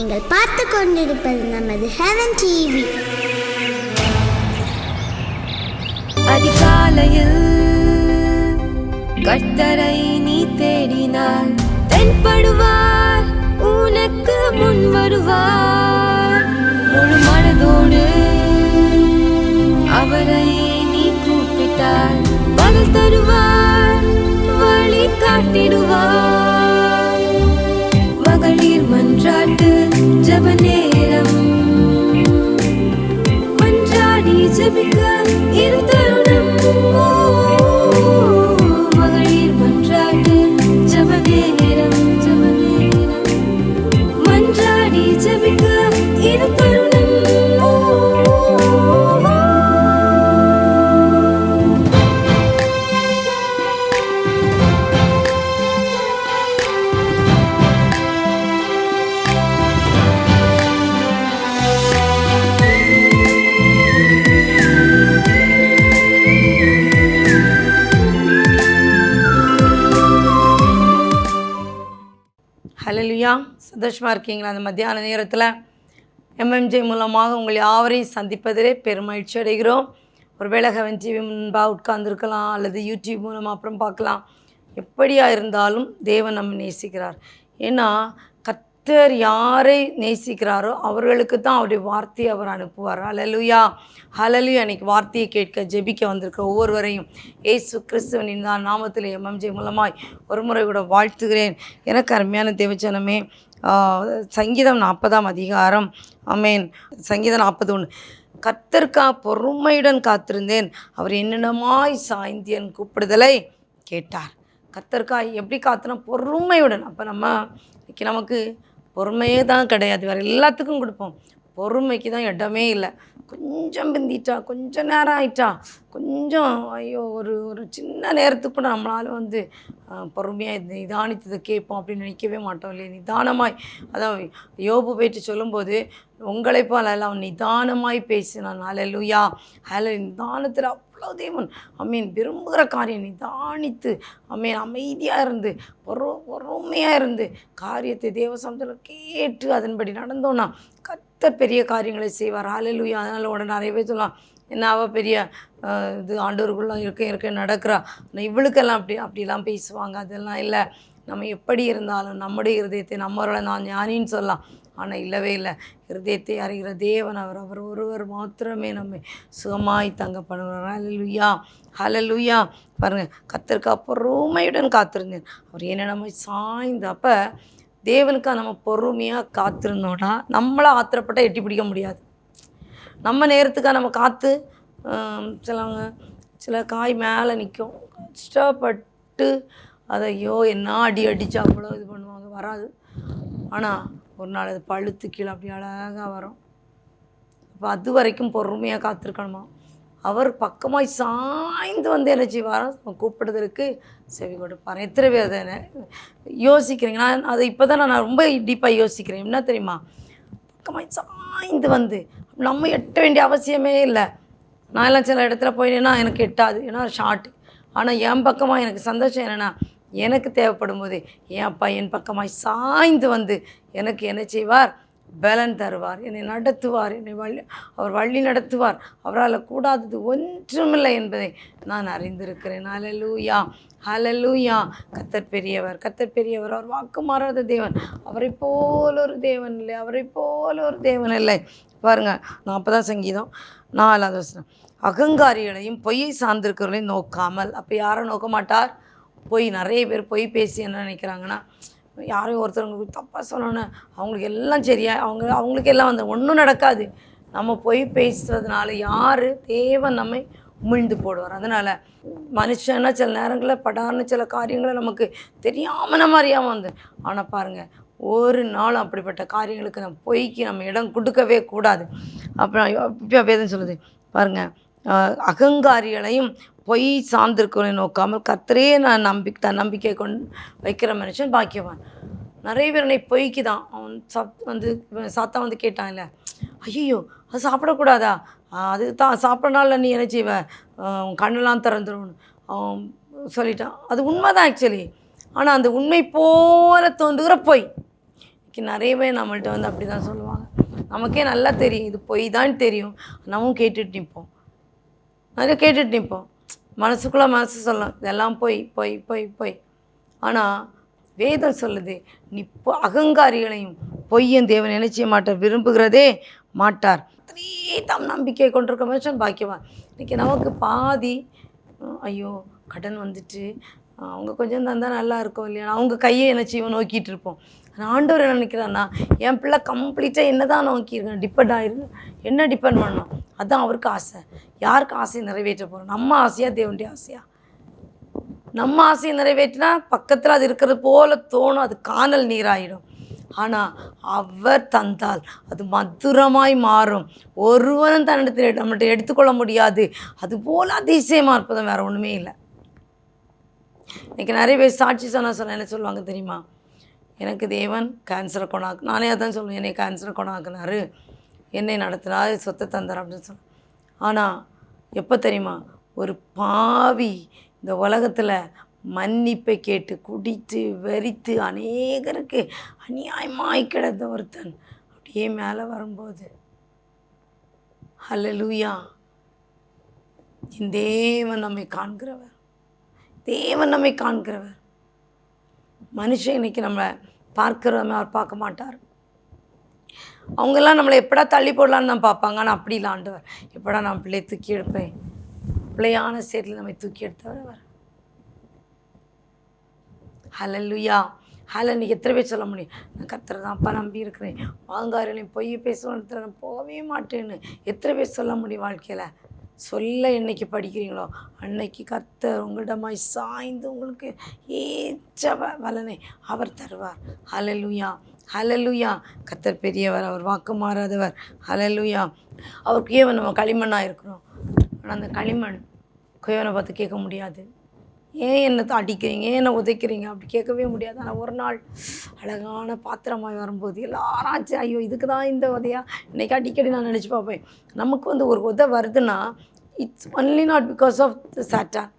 நீங்கள் பார்த்து கொண்டிருப்பது நமது ஹெவன் டிவி. அதிகாலையில் கர்த்தரை நீ தேடினால் தென்படுவார், உனக்கு முன் வருவார். முழு மனதோடு அவரை நீ கூப்பிட்டால் பதில் தருவார், வழி காட்டிடுவார். மகளிர் மன்றாட்டு ஜெப நேரம், மன்றாடி ஜெபிக்க இது தருணம். மகளிர் மன்றாட்டு ஜெப நேரம், மன்றாடி ஜெபிக்க இது தருணம். ஹல்லேலூயா. சந்தோஷமாக இருக்கீங்களா? அந்த மத்தியான நேரத்தில் எம்எம்ஜே மூலமாக உங்கள் யாவரையும் சந்திப்பதிலே பெருமகிழ்ச்சி அடைகிறோம். ஒருவேளை ஹெவன் டிவி முன்பாக உட்கார்ந்துருக்கலாம், அல்லது யூடியூப் மூலமாக அப்புறம் பார்க்கலாம். எப்படியா இருந்தாலும் தேவன் நம்ம நேசிக்கிறார். ஏன்னா கர்த்தர் யாரை நேசிக்கிறாரோ அவர்களுக்கு தான் அவருடைய வார்த்தையை அவர் அனுப்புவார். ஹல்லேலூயா, ஹல்லேலூயா. அன்றைக்கி வார்த்தையை கேட்க ஜெபிக்க வந்திருக்கிற ஒவ்வொருவரையும் இயேசு கிறிஸ்துவின் நாமத்தில் எம்எம்ஜே மூலமாய் ஒரு முறை கூட வாழ்த்துகிறேன். எனக்கு அருமையான தேவச்சனமே, சங்கீதம் 40ஆம் அதிகாரம், ஆமென். சங்கீதம் 41. கர்த்தருக்கா பொறுமையுடன் காத்திருந்தேன், அவர் என்னிடமாய் சாய்ந்து என் கூப்பிடுதலை கேட்டார். கர்த்தருக்கா எப்படி காத்துனா பொறுமையுடன். அப்போ இன்னைக்கு நமக்கு பொறுமையே தான் கிடையாது, வேறு எல்லாத்துக்கும் கொடுப்போம், பொறுமைக்கு தான் இடமே இல்லை. கொஞ்சம் பிந்திட்டா, கொஞ்சம் நேரம் ஆயிட்டா, கொஞ்சம் ஐயோ ஒரு சின்ன நேரத்துக்கு கூட நம்மளால் பொறுமையாக நிதானித்ததை கேட்போம் அப்படின்னு நினைக்கவே மாட்டோம் இல்லையா? நிதானமாய், அதான் யோபு போயிட்டு சொல்லும்போது உங்களை போல அல்ல, அவன் நிதானமாய் பேசினான். ஹல்லேலூயா, நிதானத்தில் அவ்வளோ தேவன் விரும்புகிற காரியம் நிதானித்து அமைதியாக இருந்து பொறுமையாக இருந்து காரியத்தை தேவ சமூகத்தில் கேட்டு அதன்படி நடந்தோன்னா கர்த்தர் பெரிய காரியங்களை செய்வார். ஹல்லேலூயா. அதனால் உடனே நிறைய பேர் சொல்லலாம், என்ன அவள் பெரிய இது ஆண்டவருக்குள்ளே இருக்க நடக்கிறா, இவளுக்கெல்லாம் அப்படிலாம் பேசுவாங்க. அதெல்லாம் இல்லை. நம்ம எப்படி இருந்தாலும் நம்முடைய இருதயத்தை நம்மளோட நான் ஞானின்னு சொல்லலாம், ஆனால் இல்லவே இல்லை. இருதயத்தை அறிகிற தேவன் அவர் ஒருவர் மாத்திரமே நம்மை சுகமாய் தங்க பண்ணுவார். ஹல்லேலூயா, ஹல்லேலூயா. பாருங்கள், கர்த்தருக்கு பொறுமையுடன் காத்திருந்தேன், அவர் என்ன நம்ம சாய்ந்து. அப்போ தேவனுக்காக நம்ம பொறுமையாக காத்திருந்தோன்னா நம்மளை ஆத்திரப்பட்டால் எட்டி பிடிக்க முடியாது. நம்ம நேரத்துக்காக நம்ம காற்று சில காய் மேலே நிற்கும், கஷ்டப்பட்டு அதையோ என்ன அடித்தா அவ்வளோ இது பண்ணுவாங்க, வராது. ஆனால் ஒரு நாள் அது பழுத்து கீழே அப்படி அழகாக வரும். அப்போ அது வரைக்கும் பொறுமையாக காத்திருக்கணுமா? அவர் பக்கமாய் சாய்ந்து என்ன செய்வார்? கூப்பிடுறதுக்கு செவி கொடுப்பார். எத்தனை பேர் அதை யோசிக்கிறீங்க? நான் அதை இப்போ தான் நான் ரொம்ப டீப்பாக யோசிக்கிறேன். என்ன தெரியுமா? பக்கமாய் சாய்ந்து நம்ம எட்ட வேண்டிய அவசியமே இல்லை. நான் எல்லாம் சில இடத்துல போயிட்டேன்னா எனக்கு எட்டாது, ஏன்னா ஷார்ட். ஆனால் என் பக்கமாக எனக்கு சந்தோஷம் என்னென்னா, எனக்கு தேவைப்படும் போது என் அப்பா என் பக்கமாய் சாய்ந்து எனக்கு என்ன செய்வார்? பலன் தருவார், என்னை நடத்துவார், அவர் வழி நடத்துவார். அவரால் கூடாதது ஒன்றுமில்லை என்பதை நான் அறிந்திருக்கிறேன். ஹல்லேலூயா, ஹல்லேலூயா. கர்த்தர் பெரியவர், கர்த்தர் பெரியவர். அவர் வாக்கு மாறாத தேவன். அவரை போல ஒரு தேவன் இல்லை, அவரை போல ஒரு தேவன் இல்லை. பாருங்கள், 40ஆம் சங்கீதம் 4ஆவது வசனம். அகங்காரிகளையும் பொய்யை சார்ந்திருக்கிறவர்களையும் நோக்காமல். அப்போ யாரை நோக்க மாட்டார்? நிறைய பேர் பொய் பேசி என்ன நினைக்கிறாங்கன்னா, யாரையும் ஒருத்தவங்களுக்கு தப்பாக சொன்னோன்னே அவங்களுக்கு எல்லாம் சரியா, அவங்களுக்கு எல்லாம் ஒன்றும் நடக்காது. நம்ம பொய் பேசுகிறதுனால யார்? தேவன் நம்மை உமிழ்ந்து போடுவார். அதனால் மனுஷன்னா சில நேரங்களில் படார்னு சில காரியங்களை நமக்கு தெரியாமல் நம்ம அறியாமல் ஆனால் பாருங்கள், ஒரு நாள் அப்படிப்பட்ட காரியங்களுக்கு நம்ம பொய்க்கு நம்ம இடம் கொடுக்கவே கூடாது. அப்புறம் இப்போ வேதம் சொல்லுது பாருங்கள், அகங்காரிகளையும் பொய் சார்ந்திருக்கிறவனை நோக்காமல் கர்த்தரே நான் நம்பிக்கை கொண்டு வைக்கிற மனுஷன் பாக்கியவான். நிறைய பேர் என்னை பொய்க்கு தான் அவன் சாத்தா கேட்டான் இல்லை, ஐயோ அது சாப்பிடக்கூடாதா, அது தான் சாப்பிட்றனால நீ என்ன செய்வ, கண்ணெல்லாம் திறந்துடும் அவன் சொல்லிட்டான். அது உண்மை தான் ஆக்சுவலி. ஆனால் அந்த உண்மை போல தோன்றுகிற பொய். இன்றைக்கி நிறையவே நம்மள்ட்ட வந்து அப்படி தான் சொல்லுவாங்க. நமக்கே நல்லா தெரியும் இது பொய் தான் தெரியும், நம்மவும் கேட்டுட்டு நிற்போம். நிறைய கேட்டுட்டு நிற்போம். மனசுக்குள்ளே மனசு சொல்லும் இதெல்லாம் பொய் பொய் பொய் பொய். ஆனால் வேதம் சொல்லுது நீ அகங்காரிகளையும் பொய்யும் தேவன் என்ன செய்ய மாட்டார், விரும்புகிறதே மாட்டார். தாம் நம்பிக்கை கொண்டிருக்க மனுஷன் பாக்கியவான். இன்றைக்கி நமக்கு பாதி ஐயோ கடன் வந்துட்டு அவங்க கொஞ்சம் தந்தால் நல்லா இருக்கும் இல்லையா, அவங்க கையை என்ன செய்வோம் நோக்கிட்டு இருப்போம். ஆனால் ஆண்டவர் என்ன நினைக்கிறான்னா என் பிள்ளை கம்ப்ளீட்டாக என்ன தான் நோக்கியிருக்கேன், டிபெண்ட் ஆகிருக்கு. என்ன டிபெண்ட் பண்ணோம், அதுதான் அவருக்கு ஆசை. யாருக்கு ஆசையை நிறைவேற்ற போகிறோம், நம்ம ஆசையா தேவனுடைய ஆசையா? நம்ம ஆசையை நிறைவேற்றினா பக்கத்தில் அது இருக்கிறது போல தோணும், அது காணல் நீராயிடும். ஆனால் அவர் தந்தால் அது மதுரமாய் மாறும். ஒருவரும் தன்னிடத்தில் நம்மகிட்ட எடுத்துக்கொள்ள முடியாது. அதுபோல் அதிசயமாக இருப்பதும் வேறு ஒன்றுமே இல்லை. இன்றைக்கி நிறைய பேர் சாட்சி சொன்னால் என்ன சொல்லுவாங்க தெரியுமா, எனக்கு தேவன் கேன்சரை கொண்டாக்கு, நானே அதான் சொல்லுவேன், என்னை கேன்சரை கொண்டாக்குனாரு, என்னை நடத்தினார், சொத்தை தந்தார் அப்படின்னு சொல்லுவேன். ஆனால் எப்போ தெரியுமா, ஒரு பாவி இந்த உலகத்தில் மன்னிப்பை கேட்டு குடித்து வெறித்து அநேகருக்கு அநியாயமாய் கிடந்த ஒருத்தன் அப்படியே மேலே வரும்போது ஹல்லேலூயா, என் தேவன் நம்மை காண்கிறவர், தேவன் நம்மை காண்கிறவர். மனுஷன் இன்னைக்கு நம்மளை பார்க்கிறவங்க அவர் பார்க்க மாட்டார். அவங்கெல்லாம் நம்மளை எப்படா தள்ளி போடலான்னு தான் பார்ப்பாங்க. ஆனால் அப்படி இல்லை, ஆண்டவர் எப்படா நான் பிள்ளையை தூக்கி எடுப்பேன், பிள்ளையான சேட்டில் நம்மை தூக்கி எடுத்தவர் அவர். ஹல்லேலூயா. இன்றைக்கி எத்தனை பேர் சொல்ல முடியும், நான் கர்த்தரை தான்ப்பா நம்பி இருக்கிறேன், வாங்காரையும் பொய் பேசுவேன் நான் போகவே மாட்டேன்னு எத்தனை பேர் சொல்ல முடியும் வாழ்க்கையில்? சொல்ல என்னைக்கு படிக்கிறீங்களோ அன்னைக்கு கர்த்தர் உங்களிடமாய் சாய்ந்து உங்களுக்கு ஏற்ற பலனை அவர் தருவார். ஹல்லேலூயா, ஹல்லேலூயா. கர்த்தர் பெரியவர், அவர் வாக்கு மாறாதவர். ஹல்லேலூயா. அவர் குயவன், நம்ம களிமண்ணாக இருக்கிறோம். ஆனால் அந்த களிமண் குயவனை பார்த்து கேட்க முடியாது, ஏன் என்னை அடிக்கிறீங்க, ஏன் என்னை உதைக்கிறீங்க அப்படி கேட்கவே முடியாது. ஆனால் ஒரு நாள் அழகான பாத்திரமாய் வரும்போது எல்லாரும் ஆச்சு, ஐயோ இதுக்கு தான் இந்த உதையா, இன்றைக்கி அடிக்கடி நான் நினச்சி பார்ப்பேன். நமக்கு வந்து ஒரு உதை வருதுன்னா it's only not because of the Satan.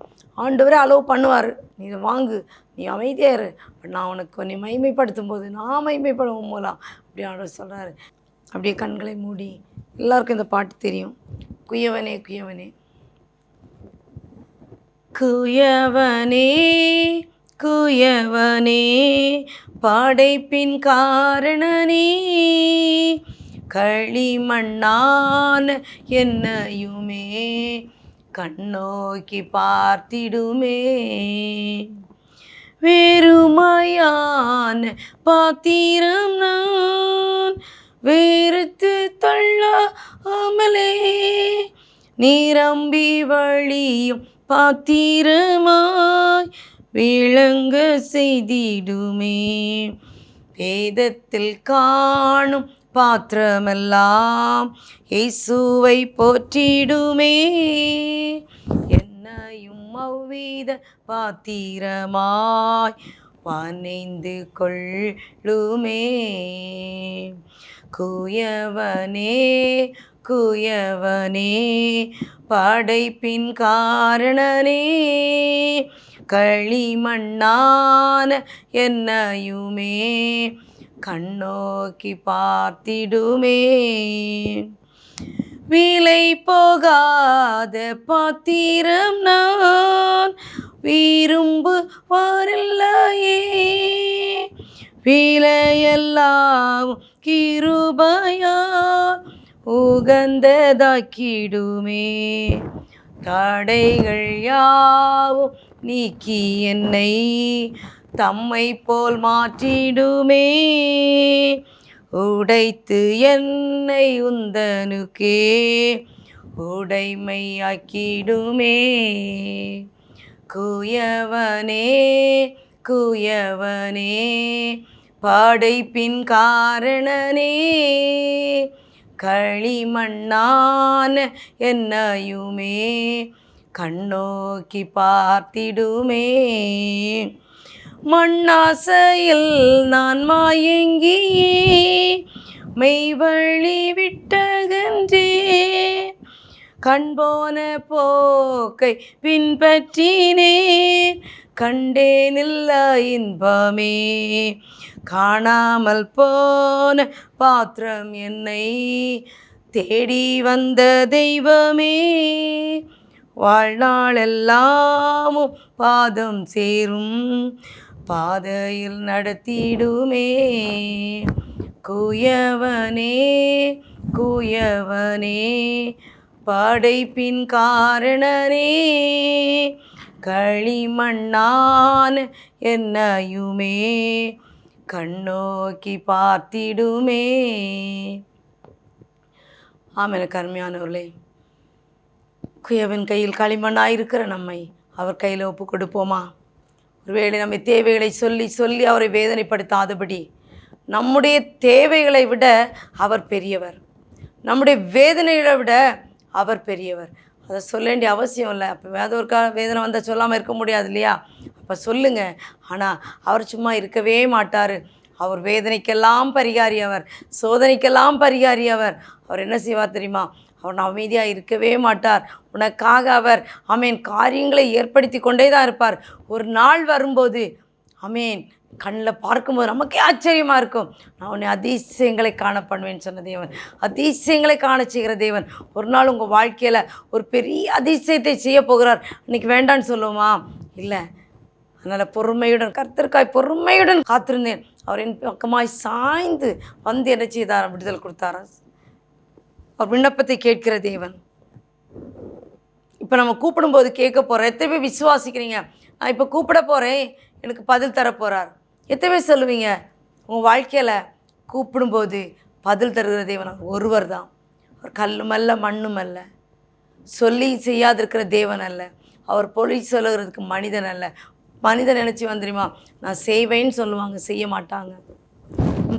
ஆண்டவரே அலோவ் பண்ணுவார், நீ இதை வாங்கு, நீ அமைதியாக இரு, பட் நான் உனக்கு நீ மைமைப்படுத்தும் போது நான் மைமைப்படுவோம் போலாம் அப்படி ஆண்டவர் சொல்கிறாரு. அப்படியே கண்களை மூடி, எல்லாருக்கும் இந்த பாட்டு தெரியும், குயவனே குயவனே குயவனே குயவனே படைப்பின் காரணனே, களிமண்ணான என்னையுமே கண்ணோக்கி பார்த்திடுமே, வெறுமையான பாத்திரம் நான் வெறுத்து தள்ளாமலே, நிரம்பி வழியும் பாத்திரமாய் விளங்க செய்திடுமே, வேதத்தில் காணும் பாத்திரமெல்லாம் இயேசுவை போற்றிடுமே, என்னையும் அவ்வித பாத்திரமாய் வனைந்து கொள்ளுமே, குயவனே குயவனே படைப்பின் காரணனே, களிமண்ணான என்னையுமே கண்ணோக்கி பார்த்திடுமே, விலை போகாத பாத்திரம் நான் விரும்புவாரில்லையே, விலையெல்லாம் கிருபையால் உகந்ததாக்கிடுமே, தடைகள் யாவும் நீக்கி என்னை தம்மை போல் மாற்றிடுமே, உடைத்து என்னை உந்தனுக்கே உடைமையாக்கிடுமே, குயவனே குயவனே படைப்பின் காரணனே, களிமண்ணான என்னையுமே கண்ணோக்கி பார்த்திடுமே, மண்ணாசையில் நான் மயங்கியே மெய்வழி விட்டகன்றே, கண்போன போக்கை பின்பற்றினேன், கண்டேனில்ல இன்பமே. காணாமல் போன பாத்திரம் என்னை தேடி வந்த தெய்வமே, வாழ்நாளெல்லாமும் பாதம் சேரும் பாதையில் நடத்திடுமே. குயவனே குயவனே படைப்பின் காரணனே, களிமண்ணான என்னையுமே கண்ணோக்கி பார்த்திடுமே. எனக்கு அருமையானவர்களே, குயவன் கையில் களிமண்ணாயிருக்கிற நம்மை அவர் கையில் ஒப்பு கொடுப்போமா? ஒருவேளை நம்ம தேவைகளை சொல்லி சொல்லி அவரை வேதனைப்படுத்தாதபடி, நம்முடைய தேவைகளை விட அவர் பெரியவர், நம்முடைய வேதனைகளை விட அவர் பெரியவர். அதை சொல்ல வேண்டிய அவசியம் இல்லை. அப்போ வேதனை வந்தால் சொல்லாமல் இருக்க முடியாது இல்லையா? அப்போ சொல்லுங்கள். ஆனால் அவர் சும்மா இருக்கவே மாட்டார். அவர் வேதனைக்கெல்லாம் பரிகாரி, அவர் சோதனைக்கெல்லாம் பரிகாரி. அவர் என்ன செய்வார் தெரியுமா? அவர் அமைதியாக இருக்கவே மாட்டார். உனக்காக அவர் காரியங்களை ஏற்படுத்தி கொண்டே தான் இருப்பார். ஒரு நாள் வரும்போது கண்ணில் பார்க்கும்போது நமக்கே ஆச்சரியமாக இருக்கும். நான் உன்னை அதிசயங்களை காண பண்ணுவேன்னு சொன்ன தேவன், அதிசயங்களை காண செய்கிற தேவன் ஒரு நாள் உங்கள் வாழ்க்கையில் ஒரு பெரிய அதிசயத்தை செய்ய போகிறார். இன்றைக்கி வேண்டான்னு சொல்லுவோமா? இல்லை. அதனால் பொறுமையுடன், கர்த்தருக்காய் பொறுமையுடன் காத்திருந்தேன். அவர் என் பக்கமாய் சாய்ந்து வந்து என்ன செய்தார்? விடுதலை கொடுத்தாரா? அவர் விண்ணப்பத்தை கேட்கிற தேவன். இப்போ நம்ம கூப்பிடும்போது கேட்க போகிறோம். எத்தனை பேர் விசுவாசிக்கிறீங்க? நான் இப்போ கூப்பிட போகிறேன், எனக்கு பதில் தரப்போகிறார். எத்தனை பேர் சொல்லுவீங்க? உங்கள் வாழ்க்கையில் கூப்பிடும்போது பதில் தருகிற தேவன் அவர் ஒருவர் தான். அவர் கல்லும் அல்ல மண்ணும் அல்ல, சொல்லி செய்யாதிருக்கிற தேவன் அல்ல, அவர் பொழி சொல்லுகிறதுக்கு மனிதன் அல்ல. மனிதன் நினச்சி வந்துடுமா? நான் செய்வேன்னு சொல்லுவாங்க, செய்ய மாட்டாங்க.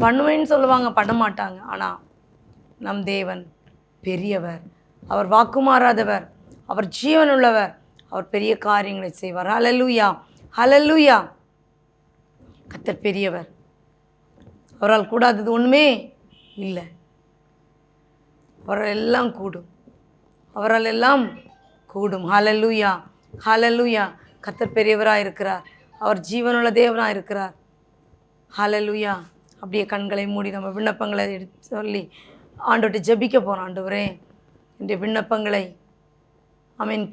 பண்ணுவேன்னு சொல்லுவாங்க, பண்ண மாட்டாங்க. ஆனால் நம் தேவன் பெரியவர், அவர் வாக்குமாறாதவர், அவர் ஜீவனுள்ளவர், அவர் பெரிய காரியங்களை செய்வார். ஹல்லேலூயா, ஹல்லேலூயா. கர்த்தர் பெரியவர், அவரால் கூடாதது ஒன்றுமே இல்லை. அவரால் எல்லாம் கூடும், அவரால் எல்லாம் கூடும். ஹல்லேலூயா, ஹல்லேலூயா. கர்த்தர் பெரியவராக இருக்கிறார், அவர் ஜீவனுள்ள தேவனாக இருக்கிறார். ஹல்லேலூயா. அப்படியே கண்களை மூடி நம்ம விண்ணப்பங்களை எடுத்து சொல்லி ஆண்டவர்கிட்ட ஜெபிக்க போகிறோம். ஆண்டவரே, இந்த விண்ணப்பங்களை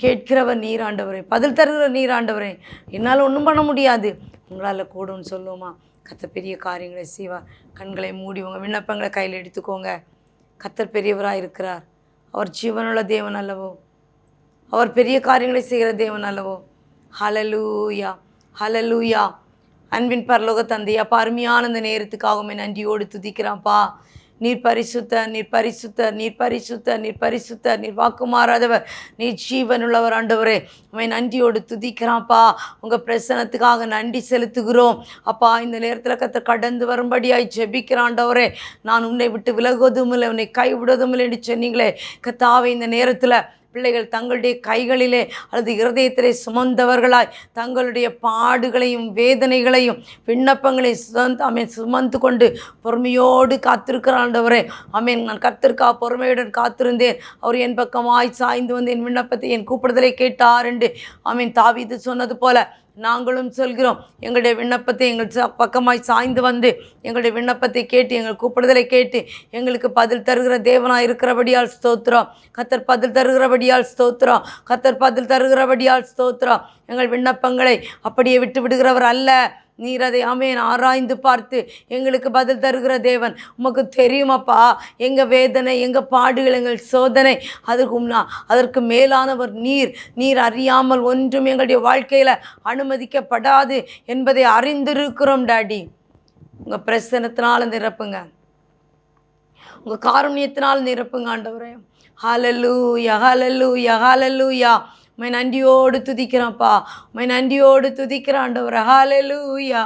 கேட்கிறவர் நீர் ஆண்டவரே, பதில் தருகிற நீர் ஆண்டவரே. என்னால் ஒன்றும் பண்ண முடியாது, உங்களால் கூடும்னு சொல்லுவோமா? கர்த்தர் பெரிய காரியங்களை செய்வார். கண்களை மூடி உங்கள் விண்ணப்பங்களை கையில் எடுத்துக்கோங்க. கர்த்தர் பெரியவராக இருக்கிறார், அவர் ஜீவனுள்ள தேவன் அல்லவோ, அவர் பெரிய காரியங்களை செய்கிற தேவன் அல்லவோ. ஹல்லேலூயா, ஹல்லேலூயா. அன்பின் பரலோக தந்தையா, அருமையான இந்த நேரத்துக்காகவே நன்றியோடு துதிக்கிறான்ப்பா. நீர் பரிசுத்தர், நீர் பரிசுத்தர், நீர் பரிசுத்தர், நீர் பரிசுத்தர், நீர் வாக்குமாறாதவர், நீர் ஜீவனுள்ளவர் ஆண்டவரே. நன்றியோடு துதிக்கிறான்ப்பா. உங்கள் பிரசனத்துக்காக நன்றி செலுத்துகிறோம் அப்பா. இந்த நேரத்தில் கர்த்தர் கடந்து வரும்படியாய் ஜெபிக்கிறான் ஆண்டவரே. நான் உன்னை விட்டு விலகுவதும் இல்லை, உன்னை கைவிடுவதும் இல்லை என்று சொன்னீங்களே கர்த்தாவே. இந்த நேரத்தில் பிள்ளைகள் தங்களுடைய கைகளிலே அல்லது இருதயத்திலே சுமந்தவர்களாய் தங்களுடைய பாடுகளையும் வேதனைகளையும் விண்ணப்பங்களையும் சுமந்து கொண்டு பொறுமையோடு காத்திருக்கிற ஆண்டவரே. நான் கர்த்தருக்கா பொறுமையுடன் காத்திருந்தேன், அவர் என் பக்கமாய் சாய்ந்து வந்து என் விண்ணப்பத்தை என் கூப்பிடுதலை கேட்டார் என்று தாவீது சொன்னது போல நாங்களும் சொல்கிறோம். எங்களுடைய விண்ணப்பத்தை எங்கள் பக்கமாய் சாய்ந்து வந்து எங்களுடைய விண்ணப்பத்தை கேட்டு எங்கள் கூப்பிடுதலை கேட்டு எங்களுக்கு பதில் தருகிற தேவனாக இருக்கிறபடியால் ஸ்தோத்திரம். கர்த்தர் பதில் தருகிறபடியால் ஸ்தோத்திரம், கர்த்தர் பதில் தருகிறபடியால் ஸ்தோத்திரம். எங்கள் விண்ணப்பங்களை அப்படியே விட்டு விடுகிறவர் அல்ல. நீர் அதை ஆராய்ந்து பார்த்து எங்களுக்கு பதில் தருகிற தேவன். உமக்கு தெரியுமாப்பா எங்கள் வேதனை, எங்கள் பாடுகள், எங்கள் சோதனை, அதற்கு மேலானவர் நீர். நீர் அறியாமல் ஒன்றும் எங்களுடைய வாழ்க்கையில் அனுமதிக்கப்படாது என்பதை அறிந்திருக்கிறோம் டாடி. உங்கள் பிரசன்னத்தினால் நிரப்புங்க, உங்கள் காருண்யத்தினால் நிரப்புங்க ஆண்டவரே. ஹல்லேலூயா, ஹல்லேலூயா, ஹல்லேலூயா. நன்றியோடு துதிக்கிறான்ப்பா, நன்றியோடு துதிக்கிற ஆண்டவரே. ஹல்லேலூயா.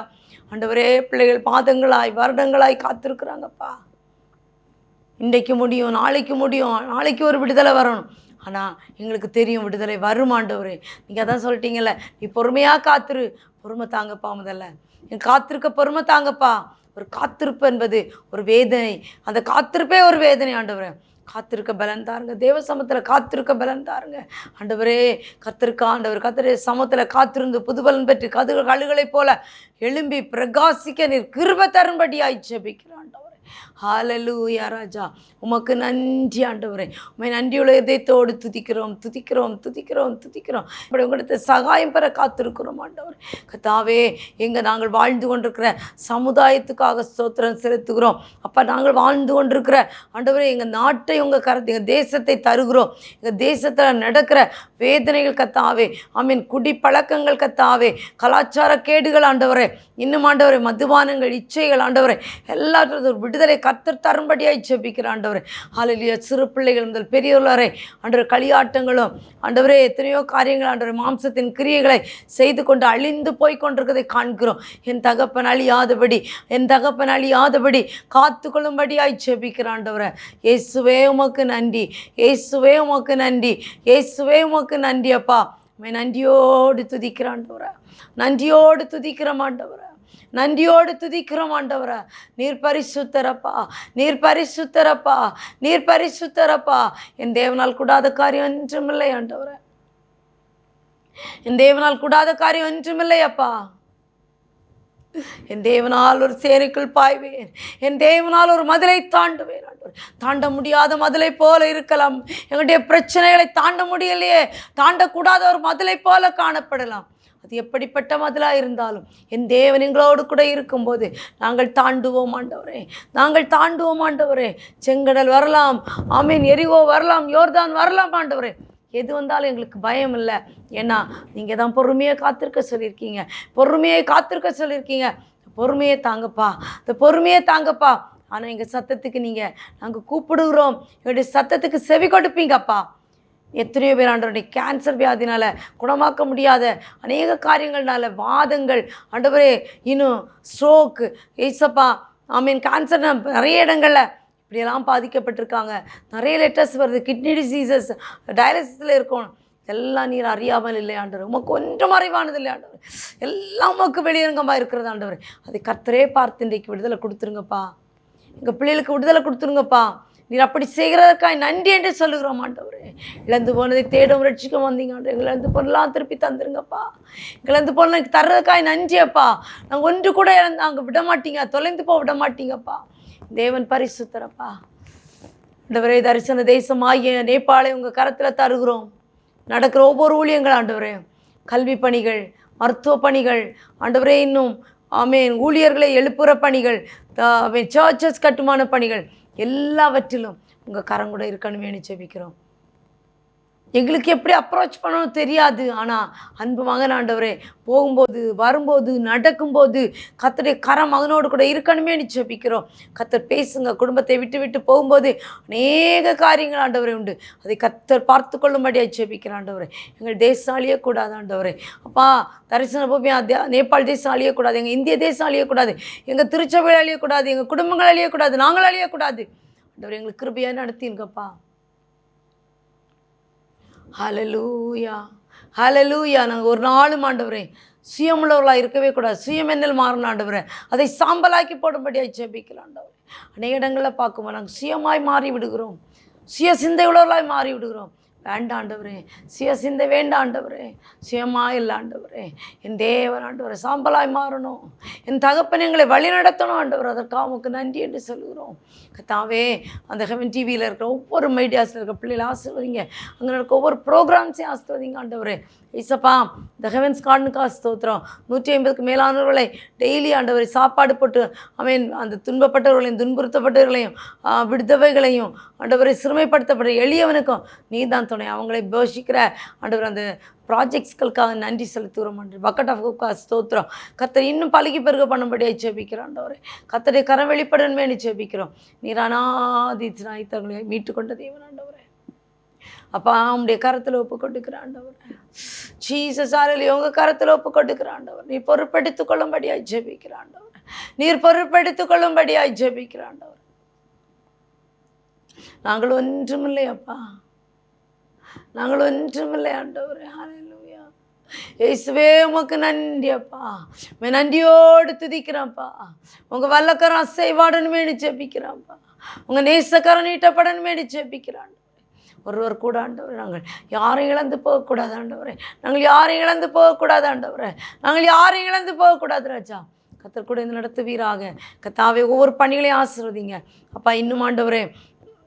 ஆண்டவரே, பிள்ளைகள் பாதங்களாய் வருடங்களாய் காத்திருக்கிறாங்கப்பா. இன்றைக்கு முடியும், நாளைக்கு முடியும், நாளைக்கு ஒரு விடுதலை வரணும். ஆனால் எங்களுக்கு தெரியும் விடுதலை வரும் ஆண்டவரே. நீங்கள் அதான் சொல்லிட்டீங்கல்ல, நீ பொறுமையாக காத்திரு. பொறுமை தாங்கப்பா, முதல்ல என் காத்திருக்க பொறுமை தாங்கப்பா. ஒரு காத்திருப்பு என்பது ஒரு வேதனை, அந்த காத்திருப்பே ஒரு வேதனை ஆண்டவரே. காத்திருக்க பலன் தாருங்க. தேவ சமூகத்தில் காத்திருக்க பலன் தாருங்க ஆண்டவரே. கர்த்தருடைய சமூகத்தில் காத்திருந்து புதுபலன் பெற்று கழுகளைப் போல எழும்பி பிரகாசிக்க நீர் கிருபை தரும்படியாய் ஜெபிக்கிறேன் ஆண்டவரே. ஹல்லேலூயா ராஜா, உமக்கு நன்றி ஆண்டவரே. உம்மை நன்றியுள்ள இதயத்தோடு துதிக்கிறோம். இப்படி உங்களிடத்தை சகாயம் பெற காத்திருக்கிறோம் ஆண்டவரே. கர்த்தாவே, நாங்கள் வாழ்ந்து கொண்டிருக்கிற சமுதாயத்துக்காக ஸ்தோத்திரம் செலுத்துகிறோம் அப்பா. நாங்கள் வாழ்ந்து கொண்டிருக்கிற ஆண்டவரே எங்கள் நாட்டை உங்கள் கருத்து, எங்கள் தேசத்தை தருகிறோம். எங்கள் தேசத்தில் நடக்கிற வேதனைகள் கர்த்தாவே, ஆமீன், குடிப்பழக்கங்கள் கர்த்தாவே, கலாச்சார கேடுகள் ஆண்டவரே, இன்னும் ஆண்டவரே மதுபானங்கள், இச்சைகள் ஆண்டவரே, எல்லாத்தையும் ஒரு விடுதலை கர்த்தர் தரும்படியாய் ஜெபிக்கிற ஆண்டவரே. ஹல்லேலூயா. சிறு பிள்ளைகள் முதல் பெரியவரை ஆண்டவரே கலியாட்டங்களும் ஆண்டவரே எத்தனையோ காரியங்கள் ஆண்டவரே மாம்சத்தின் கிரியைகளை செய்து கொண்டு அழிந்து போய் கொண்டிருக்கிறதை காண்கிறோம். என் தகப்பன் அழியாதபடி காத்து கொள்ளும்படியாய் ஜெபிக்கிற ஆண்டவரே. இயேசுவே உமக்கு நன்றி, இயேசுவே உமக்கு நன்றி, இயேசுவே உமக்கு நன்றி அப்பா. நன்றியோடு துதிக்கிற ஆண்டவரே, நன்றியோடு துதிக்கிற ஆண்டவரே, நன்றியோடு துதிக்கிறோம் ஆண்டவரே. நீர் பரிசுத்தரப்பா, நீர் பரிசுத்தரப்பா, நீர் பரிசுத்தரப்பா. என் தேவனால் கூடாத காரியம் ஒன்றுமில்லை ஆண்டவரே, என் தேவனால் கூடாத காரியம் ஒன்றுமில்லை அப்பா. என் தேவனால் ஒரு சேனைக்குள் பாய்வேன், என் தேவனால் ஒரு மதிலை தாண்டுவேன் ஆண்டவரே. தாண்ட முடியாத மதிலை போல இருக்கலாம், எங்களுடைய பிரச்சனைகளை தாண்ட முடியலையே, தாண்டக்கூடாத ஒரு மதிலை போல காணப்படலாம். அது எப்படிப்பட்ட மதிலாக இருந்தாலும் என் தேவன் எங்களோடு கூட இருக்கும்போது நாங்கள் தாண்டுவோம் ஆண்டவரே, நாங்கள் தாண்டுவோம் ஆண்டவரே. செங்கடல் வரலாம், ஆமீன், எரிகோ வரலாம், யோர்தான் வரலாம் ஆண்டவரே. எது வந்தாலும் எங்களுக்கு பயம் இல்லை. ஏன்னா நீங்கள் தான் பொறுமையை காத்திருக்க சொல்லியிருக்கீங்க, பொறுமையை காத்திருக்க சொல்லியிருக்கீங்க. பொறுமையை தாங்கப்பா, இந்த பொறுமையை தாங்கப்பா. ஆனால் எங்கள் சத்தத்துக்கு நாங்கள் கூப்பிடுகிறோம், எங்களுடைய சத்தத்துக்கு செவி கொடுப்பீங்கப்பா. எத்தனையோ பேர் ஆண்டவருடைய கேன்சர் வியாதினால் குணமாக்க முடியாத அநேக காரியங்கள்னால, வாதங்கள் ஆண்டவரே, இன்னும் ஸ்ட்ரோக்கு, ஏசப்பா, ஆமீன், கேன்சர் நிறைய இடங்களில் இப்படியெல்லாம் பாதிக்கப்பட்டிருக்காங்க. நிறைய லெட்டர்ஸ் வருது, கிட்னி டிசீசஸ், டயாலிசிஸில் இருக்கணும். எல்லாம் நீர் அறியாமல் இல்லை ஆண்டவர், உமக்கு ஒன்றும் அறிவானது இல்லை ஆண்டவர். எல்லாம் உமக்கு வெளியரங்கமாக இருக்கிறது ஆண்டவர். அதை கர்த்தரே பார்த்து இன்றைக்கு விடுதலை கொடுத்துருங்கப்பா, எங்கள் பிள்ளைகளுக்கு விடுதலை கொடுத்துருங்கப்பா. நீர் அப்படி செய்கிறதற்காக நன்றி என்று சொல்லுகிறோம் ஆண்டவரே. இழந்து போனதை தேடும் ரட்சிக்க வந்தீங்க ஆண்டவர். எங்களை இழந்து போனலாம் திருப்பி தந்துருங்கப்பா. இழந்து போன தர்றதுக்காக நன்றியப்பா. நாங்கள் ஒன்று கூட நாங்கள் விட மாட்டீங்க, தொலைந்து போக விட மாட்டீங்கப்பா. தேவன் பரிசுத்தரப்பா. ஆண்டவரே, தரிசன தேசமாகிய நேபாளை உங்கள் கரத்தில் தருகிறோம். நடக்கிற ஒவ்வொரு ஊழியங்கள் ஆண்டவரே, கல்வி பணிகள், மருத்துவ பணிகள் ஆண்டவரே, இன்னும் ஆமேன் ஊழியர்களை எழுப்புற பணிகள், சர்ச்சஸ் கட்டுமான பணிகள், எல்லாவற்றிலும் உங்கள் கரங்கூட இருக்கணுமேனு ஜெபிக்கிறோம். எங்களுக்கு எப்படி அப்ரோச் பண்ணணும் தெரியாது. ஆனால் அன்பு மகன் ஆண்டவரே, போகும்போது வரும்போது நடக்கும்போது கர்த்தருடைய கரம் மகனோடு கூட இருக்கணுமேனு ஜெபிக்கிறோம். கர்த்தர் பேசுங்க. குடும்பத்தை விட்டு போகும்போது அநேக காரியங்கள் ஆண்டவரே உண்டு, அதை கர்த்தர் பார்த்து கொள்ளும்படியாக ஜெபிக்கிற ஆண்டவரே. எங்கள் தேசம் அழியக்கூடாது ஆண்டவரே. அப்பா, தரிசன பூமி நேபாள் தேசம் அழியக்கூடாது, எங்கள் இந்திய தேசம் அழியக்கூடாது, எங்கள் திருச்சபைகள் அழியக்கூடாது, எங்கள் குடும்பங்கள் அழியக்கூடாது, நாங்கள் அழியக்கூடாது ஆண்டவரே. எங்களுக்கு கிருபையாக நடத்திங்கப்பா. ஹல்லேலூயா, ஹல்லேலூயா. நாங்கள் ஒரு நாளும் ஆண்டவரே சுயமுள்ளவர்களாக இருக்கவே கூடாது. சுயமென்னல் மாறணும் ஆண்டவரே, அதை சாம்பலாக்கி போடும்படியாக ஜெபிக்கலாம் ஆண்டவரே. அநேக இடங்களில் பார்க்கும்போது நாங்கள் சுயமாய் மாறி விடுகிறோம், சுய சிந்தை உள்ளவர்களாய் மாறி விடுகிறோம். வேண்டாம் ஆண்டவரே, சுய சிந்தை வேண்டாம் ஆண்டவரே, சுயமாக இல்லை ஆண்டவரே. என் தேவன் ஆண்டவரே சாம்பலாய் மாறணும், என் தகப்பன் எங்களை வழி நடத்தணும் ஆண்டவர். அதற்காக உமக்கு நன்றி என்று சொல்கிறோம். கர்த்தாவே, அந்த ஹெவன் டிவியில் இருக்கிற ஒவ்வொரு மீடியாஸில் இருக்கிற பிள்ளைகளை ஆசீர்வதிங்க, அங்கே இருக்க ஒவ்வொரு ப்ரோக்ராம்ஸையும் ஆசீர்வதிங்க ஆண்டவரே. இசப்பா, இந்த ஹெவன்ஸ் கார்டுக்காக ஸ்தோத்திரம். 150க்கு மேலானவர்களை டெய்லி ஆண்டவரை சாப்பாடு போட்டு அந்த துன்பப்பட்டவர்களையும் துன்புறுத்தப்பட்டவர்களையும் விடுதவைகளையும் ஆண்டவரை சிறுமைப்படுத்தப்பட்ட எளியவனுக்கும் நீ தான் துணை. அவங்களை போஷிக்கிற ஆண்டவர் அந்த ப்ராஜெக்ட்ஸ்களுக்காக நன்றி செலுத்துகிறோம் ஆண்டவர். பக்கெட் ஆஃப் குக்கா ஸ்தோத்திரம். கர்த்தர் இன்னும் பழகி பெருக பண்ணும்படியாக ஜெபிக்கிறோம் ஆண்டவரே. கர்த்தருடைய கரம் வெளிப்படணுமே ஜெபிக்கிறோம். நீர் அநாதி நாய்த்தங்களை மீட்டு கொண்ட தேவன் ஆண்டவரே. அப்பா, உங்களுடைய கரத்தில் ஒப்பு கொடுக்கிற ஆண்டவர் ஜீசஸ், ஹல்லேலூயா, உங்கள் கரத்தில் ஒப்பு கொடுக்கிற ஆண்டவர். நீ பொறுப்பெடுத்துக் கொள்ளும்படியாய் ஜெபிக்கிற ஆண்டவர், நீர் பொறுப்பெடுத்துக் கொள்ளும்படியாய் ஜெபிக்கிற ஆண்டவர். நாங்கள் ஒன்றுமில்லை அப்பா, நாங்கள் ஒன்றுமில்லை ஆண்டவரே. ஹல்லேலூயா, இயேசுவே உமக்கு நன்றி அப்பா. நன்றியோடு துதிக்கிறேன்ப்பா. உங்கள் வல்லக்கரம் அசைவாடணுமே ஜெபிக்கிறான்ப்பா. உங்கள் நேசக்கரம் நீட்டப்படணுமே ஜெபிக்கிறான். ஒருவர் கூட ஆண்டவரே, நாங்கள் யாரையும் இழந்து போகக்கூடாது ஆண்டவரே. நாங்கள் யாரையும் இழந்து போகக்கூடாது ஆண்டவரே. நாங்கள் யாரையும் இழந்து போகக்கூடாது ராஜா. கர்த்தர் கூட இந்த நடத்துவீராக. கர்த்தாவே ஒவ்வொரு பணிகளையும் ஆசீர்வதிங்க அப்பா. இன்னும் ஆண்டவரே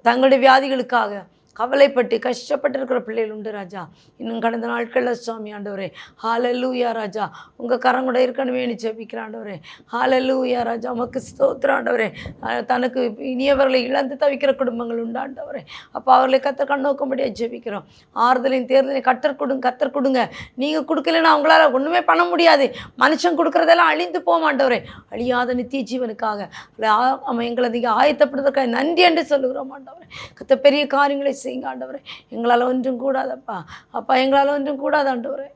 தங்களுடைய வியாதிகளுக்காக கவலைப்பட்டு கஷ்டப்பட்டு இருக்கிற பிள்ளைகள் உண்டு ராஜா. இன்னும் கடந்த நாட்களில் சுவாமி ஆண்டவரே, ஹல்லேலூயா ராஜா. உங்கள் கரம் கூட இருக்கணுமே ஜெபிக்கிறேன் ஆண்டவரே. ஹல்லேலூயா ராஜா. உமக்கு ஸ்தோத்திரம் ஆண்டவரே. தனக்கு இனியவர்களை இழந்து தவிக்கிற குடும்பங்கள் உண்டு ஆண்டவரே. அப்போ அவர்களை கத்தர் கண்ணோக்கும்படியாக ஜெபிக்கிறோம். ஆறுதலையும் தேர்தலையும் கத்தர் கொடுங்க. நீங்கள் கொடுக்கலன்னா அவங்களால ஒன்றுமே பண்ண முடியாது. மனுஷன் கொடுக்குறதெல்லாம் அழிந்து போக மாட்டவரே. அழியாத நித்திய ஜீவனுக்காக எங்களை நீங்கள் ஆயத்தப்படுவதற்காக நன்றி என்று சொல்லுகிறோம் ஆண்டவரே. கத்த பெரிய காரியங்களை செய்யுங்க ஆண்டவரே. எங்களால் ஒன்றும் கூடாதப்பா. அப்பா எங்களால் ஒன்றும் கூடாது ஆண்டவரே.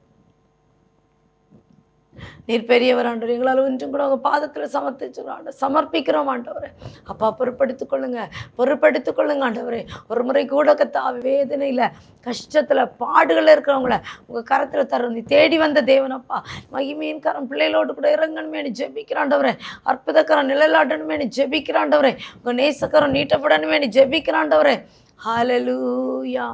நீர் பெரியவர் ஆண்டவர். எங்களால் ஒன்றும் கூட உங்கள் பாதத்தில் சமர்ப்பிக்கிறோம் ஆண்டவரே. அப்பா பொறுப்படுத்திக் கொள்ளுங்க ஆண்டவரே. ஒரு முறை கூட வேதனையில் கஷ்டத்தில் பாடுகளில் இருக்கிறவங்கள உங்கள் கரத்தில் தரும். நீ தேடி வந்த தேவனப்பா. மகிமையின் கரம் பிள்ளைகளோடு கூட இறங்கணுமே ஜெபிக்கிறாண்டவரே. அற்புதக்கரம் நிழலாடணுமே ஜெபிக்கிறாண்டவரே. உங்கள் நேசக்கரம் நீட்டப்படணுமே ஜெபிக்கிறாண்டவரே. ஹல்லேலூயா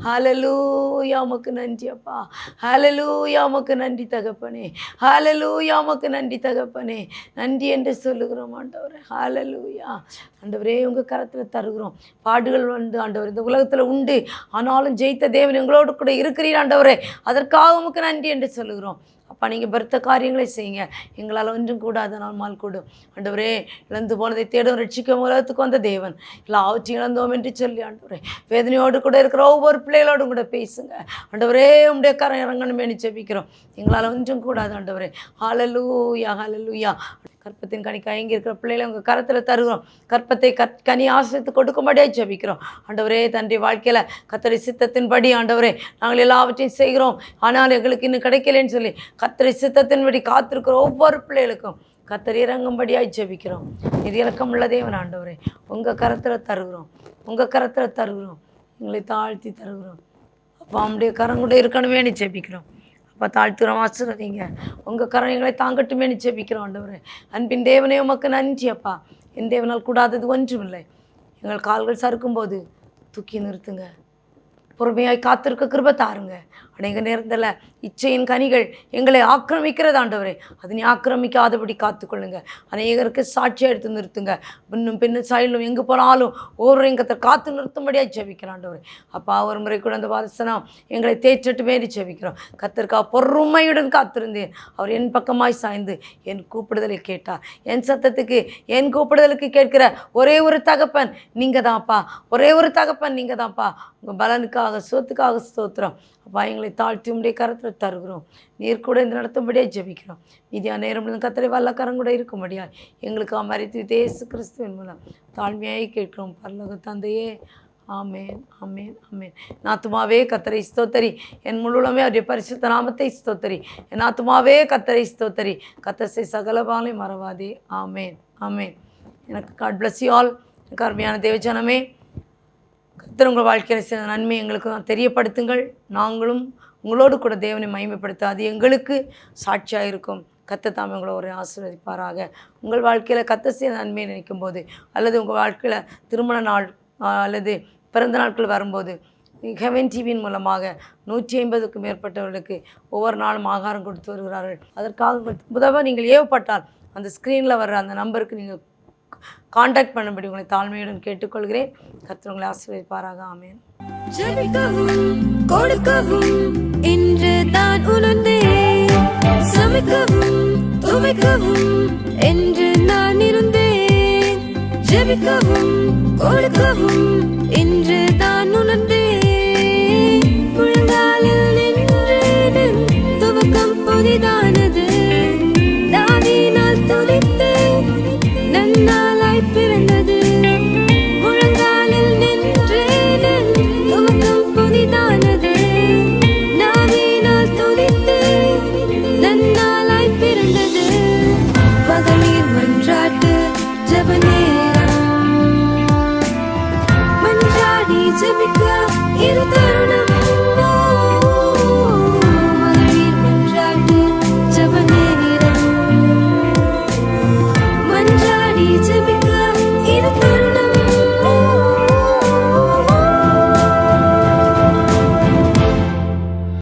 ஹல்லேலூயா. உமக்கு நன்றி அப்பா. ஹல்லேலூயா. உமக்கு நன்றி தகப்பனே. ஹல்லேலூயா. உமக்கு நன்றி தகப்பனே. நன்றி என்று சொல்லுகிறோம் ஆண்டவரே. ஹல்லேலூயா. ஆண்டவரே உங்கள் கரத்தில் தருகிறோம். பாடுகள் வந்து ஆண்டவர் இந்த உலகத்தில் உண்டு. ஆனாலும் ஜெயித்த தேவன் எங்களோடு கூட இருக்கிறீர் ஆண்டவரே. அதற்காக உமக்கு நன்றி என்று சொல்லுகிறோம். அப்பா நீங்கள் பெருத்த காரியங்களை செய்யுங்க. எங்களால் ஒன்றும் கூடாது, நாள் கூடும் ஆண்டவரே. இழந்து போனதை தேடும் ரட்சிக்கும் உலகத்துக்கு வந்த தேவன் எல்லாவற்றையும் இழந்தோம் என்று சொல்லி ஆண்டவரே வேதனையோடு கூட இருக்கிற ஒவ்வொரு பிள்ளைகளோடும் கூட பேசுங்க ஆண்டவரே. உடைய கரம் இறங்கணுமே ஜெபிக்கிறோம். எங்களால் ஒன்றும் கூடாது ஆண்டவரே. ஹல்லேலூயா ஹல்லேலூயா. கற்பத்தின் கனி கயங்கி இருக்கிற பிள்ளைகளை உங்கள் கரத்தில் தருகிறோம். கற்பத்தை கனி ஆசிரியத்து கொடுக்கும்படியாக ஜெபிக்கிறோம் ஆண்டவரே. தன்னுடைய வாழ்க்கையில் கர்த்தரை சித்தத்தின்படி ஆண்டவரே நாங்கள் எல்லாவற்றையும் செய்கிறோம். ஆனால் எங்களுக்கு இன்னும் கிடைக்கலன்னு சொல்லி கர்த்தரை சித்தத்தின்படி காத்திருக்கிற ஒவ்வொரு பிள்ளைகளுக்கும் கர்த்தர் இறங்கும்படியாக ஜெபிக்கிறோம். இது இலக்கம் உள்ள தேவன் ஆண்டவரே. உங்கள் கரத்தில் தருகிறோம். எங்களை தாழ்த்தி தருகிறோம். அப்போ அவனுடைய கரம் கூட இருக்கணுமே ஜெபிக்கிறோம். அப்போ தாழ்த்துறோம். ஆசீர்வதிங்க. உங்கள் கரம் எங்களை தாங்கட்டுமே ஜெபிக்கிறோம் ஆண்டவரே. அன்பின் தேவனே உமக்கு நன்றி அப்பா. என் தேவனால் கூடாதது ஒன்றுமில்லை. எங்கள் கால்கள் சறுக்கும்போது தூக்கி நிறுத்துங்க. பொறுமையாய் காத்திருக்க கிருபை தாருங்க. அநேக நேரத்தில் இச்சையின் கனிகள் எங்களை ஆக்கிரமிக்கிறது ஆண்டவரே. அதனை ஆக்கிரமிக்காதபடி காத்துக்கொள்ளுங்க. அநேகருக்கு சாட்சியாக எடுத்து நிறுத்துங்க. பின்னும் சைலும் எங்கே போனாலும் ஒவ்வொருவரையும் கத்தர் காத்து நிறுத்தும்படியாக ஜெபிக்கிறோம் ஆண்டவரே. அப்பா ஒரு முறை கூட அந்த வாசனம் எங்களை தேற்றட்டுமே ஜெபிக்கிறோம். கத்தருக்கா பொறுமையுடன் காத்திருந்தேன். அவர் என் பக்கமாய் சாய்ந்து என் கூப்பிடுதலை கேட்டார். என் சத்தத்துக்கு என் கூப்பிடுதலுக்கு கேட்கிற ஒரே ஒரு தகப்பன் நீங்கள் தான்ப்பா. உங்கள் பலனுக்காக சொத்துக்காக ஸ்தோத்திரம் அப்பா. எங்களை தாழ்த்தி உடைய கரத்தில் தருகிறோம். நீர் கூட இந்த நடத்தும்படியாக ஜெபிக்கிறோம். மீதியான நேரம் கர்த்தரை வல்லக்கரம் கூட இருக்கும்படியா எங்களுக்கு மரித்து இயேசு கிறிஸ்துவின் மூலம் தாழ்மையாய் கேட்கிறோம் பரலோக தந்தையே. ஆமேன் ஆமேன் ஆமேன். என் ஆத்துமாவே கர்த்தரை ஸ்தோத்தரி. என் முழுவதுமே அவருடைய பரிசுத்த நாமத்தை ஸ்தோத்தரி. என் ஆத்துமாவே கர்த்தரை ஸ்தோத்தரி. கர்த்தரை சகலபாலை மறவாதே. ஆமேன் ஆமேன். எனக்கு காட் பிளஸ் யூ ஆல். எனக்கு அருமையான தேவஜனமே, கர்த்தர் உங்கள் வாழ்க்கையில் சில நன்மை எங்களுக்கு தெரியப்படுத்துங்கள். நாங்களும் உங்களோடு கூட தேவனை மகிமைப்படுத்த அது எங்களுக்கு சாட்சியாக இருக்கும். கர்த்தர் தாமே உங்களை ஒரு ஆசீர்வதிப்பாராக. உங்கள் வாழ்க்கையில் கர்த்தர் செய்த நன்மையை நினைக்கும் போது அல்லது உங்கள் வாழ்க்கையில் திருமண நாள் அல்லது பிறந்த நாட்கள் வரும்போது ஹெவன் டிவியின் மூலமாக 150க்கும் மேற்பட்டவர்களுக்கு ஒவ்வொரு நாளும் ஆகாரம் கொடுத்து வருகிறார்கள். அதற்காக உதவ நீங்கள் ஏவப்பட்டால் அந்த ஸ்க்ரீனில் வர்ற அந்த நம்பருக்கு நீங்கள் காண்டாக்ட் பண்ணும்படி உங்களை தாழ்மையுடன் கேட்டுக்கொள்கிறேன். கர்த்தர் உங்களை ஆசீர்வதிப்பாராக. ஆமென். ஜெபிக்கவும் கொடுக்கவும் இன்று தான் உணர்ந்தேன். சமைக்கவும் துவைக்கவும் என்று நான் இருந்தேன். ஜெபிக்கவும் கொடுக்கவும் இன்று